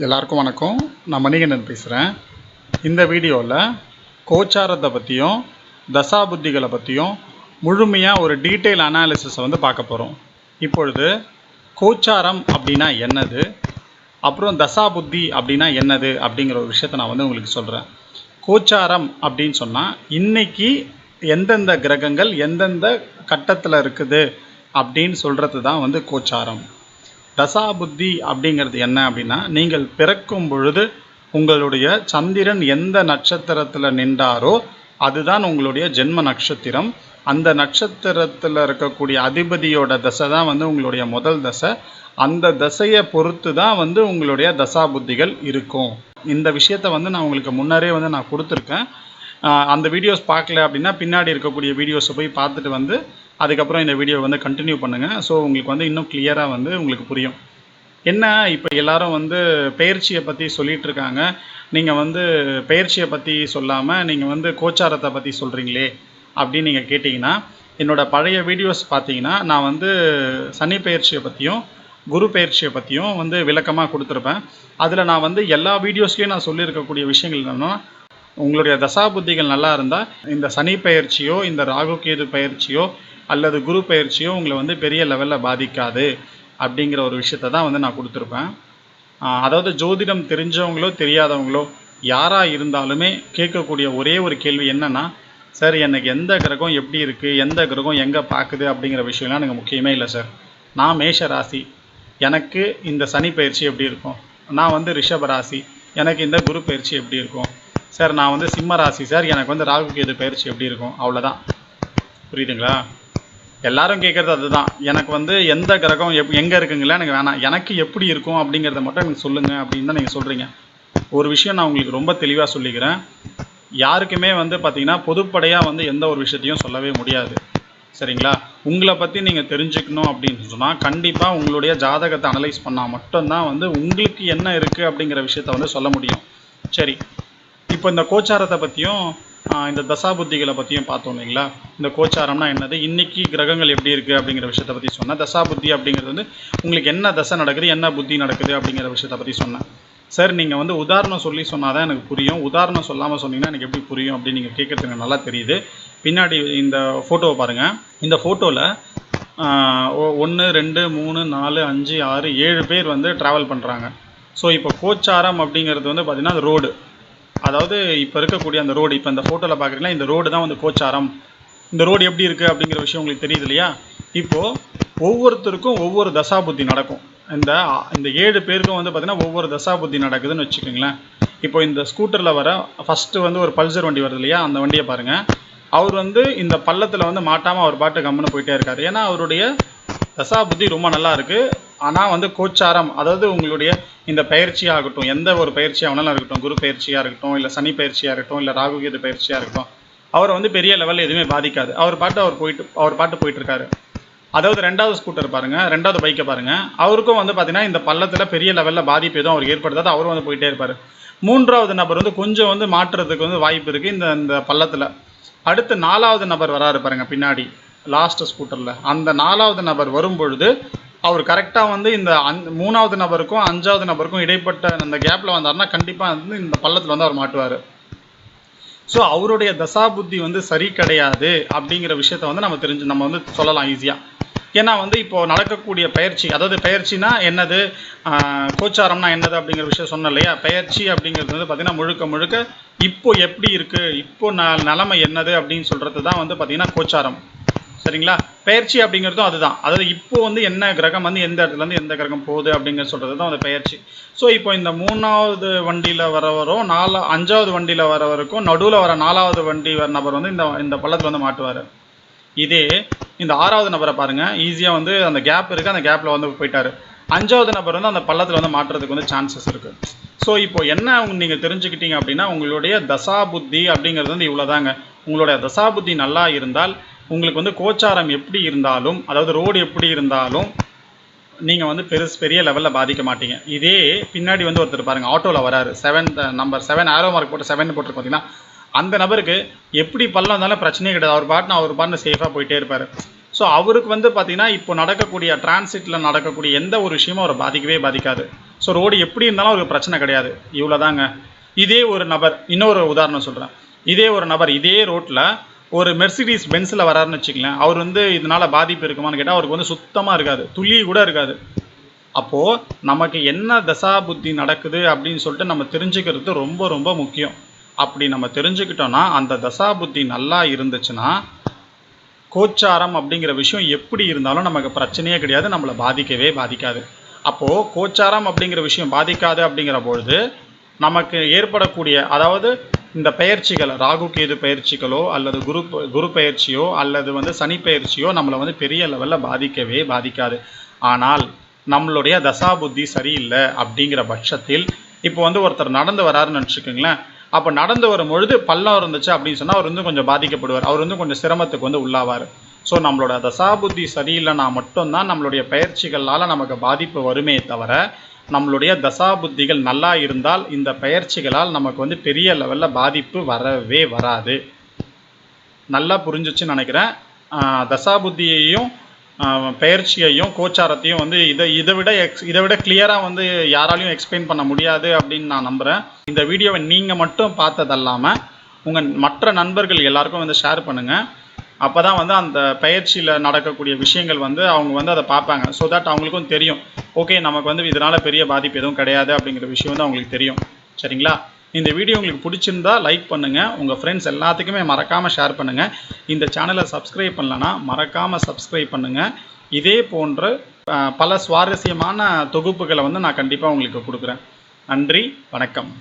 எல்லாருக்கும் வணக்கம். நான் மணிகண்டன் பேசுகிறேன். இந்த வீடியோவில் கோச்சாரத்தை பற்றியும் தசாபுத்திகளை பற்றியும் முழுமையாக ஒரு டீட்டெயில் அனாலிசிஸை பார்க்க போகிறோம். இப்பொழுது கோச்சாரம் அப்படின்னா என்னது, அப்புறம் தசாபுத்தி அப்படின்னா என்னது அப்படிங்கிற ஒரு விஷயத்தை நான் உங்களுக்கு சொல்கிறேன். கோச்சாரம் அப்படின்னு சொன்னால் இன்றைக்கி எந்தெந்த கிரகங்கள் எந்தெந்த கட்டத்தில் இருக்குது அப்படின்னு சொல்கிறது தான் கோச்சாரம். தசாபுத்தி அப்படிங்கிறது என்ன அப்படின்னா, நீங்கள் பிறக்கும் பொழுது உங்களுடைய சந்திரன் எந்த நட்சத்திரத்தில் நின்றாரோ அதுதான் உங்களுடைய ஜென்ம நட்சத்திரம். அந்த நட்சத்திரத்தில் இருக்கக்கூடிய அதிபதியோட தசை தான் உங்களுடைய முதல் தசை. அந்த தசையை பொறுத்து தான் உங்களுடைய தசாபுத்திகள் இருக்கும். இந்த விஷயத்தை நான் உங்களுக்கு முன்னரே நான் கொடுத்துருக்கேன். அந்த வீடியோஸ் பார்க்கல அப்படின்னா பின்னாடி இருக்கக்கூடிய வீடியோஸை போய் பார்த்துட்டு அதுக்கப்புறம் இந்த வீடியோ கண்டினியூ பண்ணுங்கள். ஸோ உங்களுக்கு இன்னும் கிளியராக உங்களுக்கு புரியும். என்ன இப்போ எல்லோரும் பெயர்ச்சியை பற்றி சொல்லிகிட்டு இருக்காங்க. நீங்கள் பெயர்ச்சியை பற்றி சொல்லாமல் நீங்கள் கோச்சாரத்தை பற்றி சொல்கிறீங்களே அப்படின்னு நீங்கள் கேட்டிங்கன்னா, என்னோடய பழைய வீடியோஸ் பார்த்தீங்கன்னா நான் சனி பெயர்ச்சியை பற்றியும் குரு பெயர்ச்சியை பற்றியும் விளக்கமாக கொடுத்துருப்பேன். அதில் நான் எல்லா வீடியோஸ்லேயும் நான் சொல்லியிருக்கக்கூடிய விஷயங்கள் என்னென்னா, உங்களுடைய தசாபுத்திகள் நல்லா இருந்தால் இந்த சனி பெயர்ச்சியோ இந்த ராகு கேது பெயர்ச்சியோ அல்லது குரு பெயர்ச்சியோ உங்களை பெரிய லெவலில் பாதிக்காது அப்படிங்கிற ஒரு விஷயத்தை தான் நான் கொடுத்துருப்பேன். அதாவது ஜோதிடம் தெரிஞ்சவங்களோ தெரியாதவங்களோ யாராக இருந்தாலுமே கேட்கக்கூடிய ஒரே ஒரு கேள்வி என்னென்னா, சார் எனக்கு எந்த கிரகம் எப்படி இருக்குது, எந்த கிரகம் எங்கே பார்க்குது அப்படிங்கிற விஷயம்லாம் எனக்கு முக்கியமே இல்லை சார். நான் மேஷ ராசி, எனக்கு இந்த சனி பயிற்சி எப்படி இருக்கும். நான் ரிஷப ராசி, எனக்கு இந்த குரு பயிற்சி எப்படி இருக்கும். சார் நான் சிம்ம ராசி சார், எனக்கு ராகு கேது பயிற்சி எப்படி இருக்கும். அவ்வளோதான். புரியுதுங்களா? எல்லாரும் கேட்குறது அதுதான். எனக்கு எந்த கிரகம் எங்கே இருக்குங்களா எனக்கு வேணாம், எனக்கு எப்படி இருக்கும் அப்படிங்கிறத மட்டும் எனக்கு சொல்லுங்கள் அப்படின்னு தான் நீங்கள் சொல்கிறீங்க. ஒரு விஷயம் நான் உங்களுக்கு ரொம்ப தெளிவாக சொல்லிக்கிறேன். யாருக்குமே பார்த்திங்கன்னா பொதுப்படையாக எந்த ஒரு விஷயத்தையும் சொல்லவே முடியாது. சரிங்களா? உங்களை பற்றி நீங்கள் தெரிஞ்சுக்கணும் அப்படின்னு சொன்னால் கண்டிப்பாக உங்களுடைய ஜாதகத்தை அனலைஸ் பண்ணால் மட்டும்தான் உங்களுக்கு என்ன இருக்குது அப்படிங்கிற விஷயத்த சொல்ல முடியும். சரி, இப்போ இந்த கோச்சாரத்தை பற்றியும் இந்த தசாபுத்திகளை பற்றியும் பார்த்தோம் இல்லைங்களா? இந்த கோச்சாரம்னா என்னது, இன்றைக்கி கிரகங்கள் எப்படி இருக்குது அப்படிங்கிற விஷயத்தை பற்றி சொன்னேன். தசாபுத்தி அப்படிங்கிறது உங்களுக்கு என்ன தசை நடக்குது, என்ன புத்தி நடக்குது அப்படிங்கிற விஷயத்தை பற்றி சொன்னேன். சார் நீங்கள் உதாரணம் சொல்லி சொன்னால் தான் எனக்கு புரியும், உதாரணம் சொல்லாமல் சொன்னீங்கன்னா எனக்கு எப்படி புரியும் அப்படின்னு நீங்கள் கேட்குறது எனக்கு நல்லா தெரியுது. பின்னாடி இந்த ஃபோட்டோவை பாருங்கள். இந்த ஃபோட்டோவில் 1 2 3 4 5 6 7 பேர் ட்ராவல் பண்ணுறாங்க. ஸோ இப்போ கோச்சாரம் அப்படிங்கிறது பார்த்திங்கன்னா அது ரோடு. அதாவது இப்போ இருக்கக்கூடிய அந்த ரோடு, இப்போ இந்த ஃபோட்டோவில் பார்க்குறீங்களா, இந்த ரோடு தான் கோச்சாரம். இந்த ரோடு எப்படி இருக்குது அப்படிங்கிற விஷயம் உங்களுக்கு தெரியுது இல்லையா? இப்போது ஒவ்வொருத்தருக்கும் ஒவ்வொரு தசாபுத்தி நடக்கும். இந்த 7 பேருக்கும் பார்த்திங்கன்னா ஒவ்வொரு தசாபுத்தி நடக்குதுன்னு வச்சுக்கோங்களேன். இப்போ இந்த ஸ்கூட்டரில் வர ஃபஸ்ட்டு ஒரு பல்சர் வண்டி வருது இல்லையா, அந்த வண்டியை பாருங்கள். அவர் இந்த பள்ளத்தில் மாட்டாமல் அவர் பாட்டு கம்முன்னு போயிட்டே இருக்கார். ஏன்னா அவருடைய தசாபுத்தி ரொம்ப நல்லா இருக்குது. ஆனால் கோச்சாரம், அதாவது உங்களுடைய இந்த பயிற்சியாகட்டும், எந்த ஒரு பயிற்சியாகனாலும் இருக்கட்டும், குரு பயிற்சியாக இருக்கட்டும், இல்லை சனி பயிற்சியாக இருக்கட்டும், இல்லை ராகு கேது பயிற்சியாக இருக்கட்டும், அவரை பெரிய லெவலில் எதுவுமே பாதிக்காது. அவர் பாட்டு போயிட்டுருக்காரு. அதாவது 2வது ஸ்கூட்டர் பாருங்கள், 2வது பைக்கை பாருங்கள். அவருக்கும் பார்த்தீங்கன்னா இந்த பள்ளத்தில் பெரிய லெவலில் பாதிப்பு எதுவும் அவருக்கு ஏற்படுத்தாது. அவரும் போயிட்டே இருப்பார். 3வது நபர் கொஞ்சம் மாற்றுறதுக்கு வாய்ப்பு இருக்குது இந்த பள்ளத்தில். அடுத்து 4வது நபர் வராரு பாருங்கள் பின்னாடி லாஸ்ட்டு ஸ்கூட்டரில். அந்த 4வது நபர் வரும்பொழுது அவர் கரெக்டாக இந்த 3வது நபருக்கும் 5வது நபருக்கும் இடைப்பட்ட அந்த கேப்பில் வந்தார்னா கண்டிப்பாக இந்த பள்ளத்தில் அவர் மாட்டுவார். ஸோ அவருடைய தசாபுத்தி சரி கிடையாது அப்படிங்கிற விஷயத்த நம்ம சொல்லலாம் ஈஸியாக. ஏன்னா இப்போது நடக்கக்கூடிய பயிற்சி, அதாவது பயிற்சினா என்னது, கோச்சாரம்னா என்னது அப்படிங்கிற விஷயம் சொன்னேன் இல்லையா? பயிற்சி அப்படிங்கிறது பார்த்திங்கன்னா முழுக்க இப்போ எப்படி இருக்குது, இப்போ நிலைமை என்னது அப்படின்னு சொல்கிறது தான் பார்த்திங்கன்னா கோச்சாரம். சரிங்களா? பயிற்சி அப்படிங்கிறதும் அதுதான். அதாவது இப்போ என்ன கிரகம் எந்த இடத்துலேருந்து எந்த கிரகம் போகுது அப்படிங்கிற சொல்கிறது தான் பயிற்சி. ஸோ இப்போ இந்த 3வது வண்டியில் வரவரும் 5வது வண்டியில் வரவருக்கும் நடுவில் வர 4வது வண்டி நபர் இந்த பள்ளத்தில் மாட்டுவார். இதே இந்த 6வது நபரை பாருங்கள், ஈஸியாக அந்த கேப் இருக்குது, அந்த கேப்பில் போயிட்டார். 5வது நபர் அந்த பள்ளத்தில் மாட்டுறதுக்கு சான்சஸ் இருக்குது. ஸோ இப்போ என்ன நீங்கள் தெரிஞ்சுக்கிட்டீங்க அப்படின்னா, உங்களுடைய தசாபுத்தி அப்படிங்கிறது இவ்வளோ தாங்க. உங்களுடைய தசாபுத்தி நல்லா இருந்தால் உங்களுக்கு கோச்சாரம் எப்படி இருந்தாலும், அதாவது ரோடு எப்படி இருந்தாலும் நீங்கள் பெரிய லெவலில் பாதிக்க மாட்டீங்க. இதே பின்னாடி ஒருத்தர் பாருங்கள், ஆட்டோவில் வராரு, 7 ஆரோ மார்க் போட்டு 7 போட்டு பார்த்தீங்கன்னா அந்த நபருக்கு எப்படி பள்ளம் இருந்தாலும் பிரச்சனையே கிடையாது. அவர் பாட்டுன்னு சேஃபாக போயிட்டே இருப்பார். ஸோ அவருக்கு பார்த்தீங்கன்னா இப்போ நடக்கக்கூடிய டிரான்சிட்டில் நடக்கக்கூடிய எந்த ஒரு விஷயமும் அவரை பாதிக்கவே பாதிக்காது. ஸோ ரோடு எப்படி இருந்தாலும் அவருக்கு பிரச்சனை கிடையாது. இவ்வளோதாங்க. இதே ஒரு நபர், இன்னொரு உதாரணம் சொல்கிறேன். இதே ஒரு நபர் இதே ரோட்டில் ஒரு மெர்சிடிஸ் பென்ஸில் வராருன்னு வச்சுக்கலேன், அவர் வந்து இதனால் பாதிப்பு இருக்குமான்னு கேட்டால் அவருக்கு வந்து சுத்தமாக இருக்காது, துளி கூட இருக்காது. அப்போது நமக்கு என்ன தசா புத்தி நடக்குது அப்படின்னு சொல்லிட்டு நம்ம தெரிஞ்சுக்கிறது ரொம்ப ரொம்ப முக்கியம். அப்படி நம்ம தெரிஞ்சுக்கிட்டோன்னா அந்த தசா புத்தி நல்லா இருந்துச்சுன்னா கோச்சாரம் அப்படிங்கிற விஷயம் எப்படி இருந்தாலும் நமக்கு பிரச்சனையே கிடையாது, நம்மளை பாதிக்கவே பாதிக்காது. அப்போது கோச்சாரம் அப்படிங்கிற விஷயம் பாதிக்காது அப்படிங்கிற பொழுது நமக்கு ஏற்படக்கூடிய, அதாவது இந்த பெயர்ச்சிகள், ராகு கேது பெயர்ச்சிகளோ அல்லது குரு பெயர்ச்சியோ அல்லது வந்து சனி பெயர்ச்சியோ நம்மளை வந்து பெரிய லெவலில் பாதிக்கவே பாதிக்காது. ஆனால் நம்மளுடைய தசாபுத்தி சரியில்லை அப்படிங்கிற பட்சத்தில், இப்போ வந்து ஒருத்தர் நடந்து வராருன்னு நினச்சிக்கோங்களேன், அப்போ நடந்து வரும் பொழுது பள்ளம் இருந்துச்சு அப்படின்னு சொன்னால் அவர் வந்து கொஞ்சம் பாதிக்கப்படுவார், அவர் வந்து கொஞ்சம் சிரமத்துக்கு வந்து உள்ளாவார். ஸோ நம்மளோட தசாபுத்தி சரியில்லைனா மட்டும்தான் நம்மளுடைய பெயர்ச்சிகளால் நமக்கு பாதிப்பு வருமே தவிர, நம்மளுடைய தசாபுத்திகள் நல்லா இருந்தால் இந்த பெயர்ச்சிகளால் நமக்கு வந்து பெரிய லெவலில் பாதிப்பு வரவே வராது. நல்லா புரிஞ்சிச்சுன்னு நினைக்கிறேன். தசாபுத்தியையும் பெயர்ச்சியையும் கோச்சாரத்தையும் வந்து இதை விட கிளியராக வந்து யாராலையும் எக்ஸ்பிளைன் பண்ண முடியாது அப்படின்னு நான் நம்புகிறேன். இந்த வீடியோவை நீங்கள் மட்டும் பார்த்ததல்லாமல் உங்கள் மற்ற நண்பர்கள் எல்லாருக்கும் வந்து ஷேர் பண்ணுங்கள். அப்போ தான் வந்து அந்த பயிற்சியில் நடக்கக்கூடிய விஷயங்கள் வந்து அவங்க வந்து அதை பார்ப்பாங்க. ஸோ தட் அவங்களுக்கும் தெரியும், ஓகே நமக்கு வந்து இதனால் பெரிய பாதிப்பு எதுவும் கிடையாது அப்படிங்கிற விஷயம் வந்து அவங்களுக்கு தெரியும். சரிங்களா? இந்த வீடியோ உங்களுக்கு பிடிச்சிருந்தா லைக் பண்ணுங்கள், உங்கள் ஃப்ரெண்ட்ஸ் எல்லாத்துக்குமே மறக்காமல் ஷேர் பண்ணுங்கள். இந்த சேனலை சப்ஸ்கிரைப் பண்ணலன்னா மறக்காமல் சப்ஸ்கிரைப் பண்ணுங்கள். இதே போன்ற பல சுவாரஸ்யமான தொகுப்புகளை வந்து நான் கண்டிப்பாக உங்களுக்கு கொடுக்குறேன். நன்றி, வணக்கம்.